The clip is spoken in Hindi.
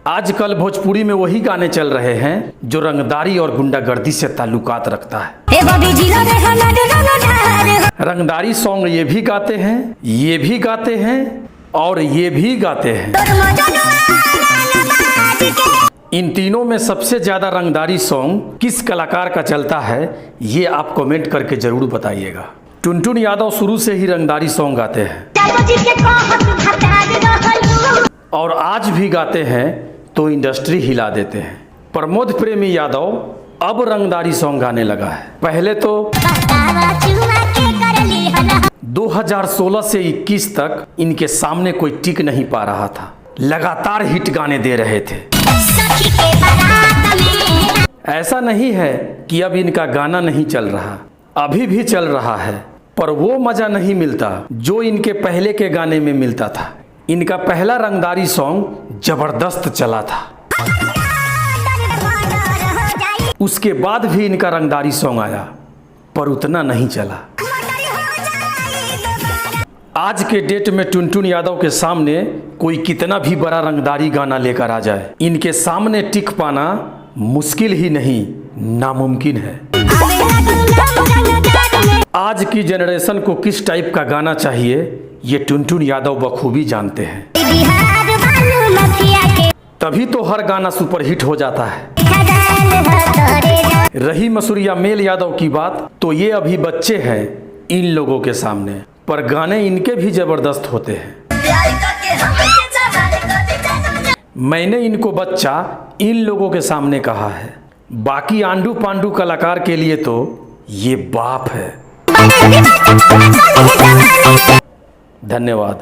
आजकल भोजपुरी में वही गाने चल रहे हैं जो रंगदारी और गुंडागर्दी से ताल्लुकात रखता है। रंगदारी सॉन्ग ये भी गाते हैं, ये भी गाते हैं और ये भी गाते हैं। इन तीनों में सबसे ज्यादा रंगदारी सॉन्ग किस कलाकार का चलता है, ये आप कमेंट करके जरूर बताइएगा। टुनटुन यादव शुरू से ही रंगदारी सॉन्ग गाते हैं और आज भी गाते हैं तो इंडस्ट्री हिला देते हैं। प्रमोद प्रेमी यादव अब रंगदारी सॉन्ग गाने लगा है। पहले तो 2016 से 21 तक इनके सामने कोई टिक नहीं पा रहा था, लगातार हिट गाने दे रहे थे। ऐसा नहीं है कि अब इनका गाना नहीं चल रहा, अभी भी चल रहा है, पर वो मजा नहीं मिलता जो इनके पहले के गाने में मिलता था। इनका पहला रंगदारी सॉन्ग जबरदस्त चला था, उसके बाद भी इनका रंगदारी सॉन्ग आया पर उतना नहीं चला। आज के डेट में टुनटुन यादव के सामने कोई कितना भी बड़ा रंगदारी गाना लेकर आ जाए, इनके सामने टिक पाना मुश्किल ही नहीं, नामुमकिन है। आज की जनरेशन को किस टाइप का गाना चाहिए ये टुनटुन यादव बखूबी जानते हैं, तभी तो हर गाना सुपरहिट हो जाता है। रही मसूरिया मेल यादव की बात, तो ये अभी बच्चे हैं इन लोगों के सामने, पर गाने इनके भी जबरदस्त होते हैं। मैंने इनको बच्चा इन लोगों के सामने कहा है, बाकी आंडू पांडू कलाकार के लिए तो ये बाप है। धन्यवाद।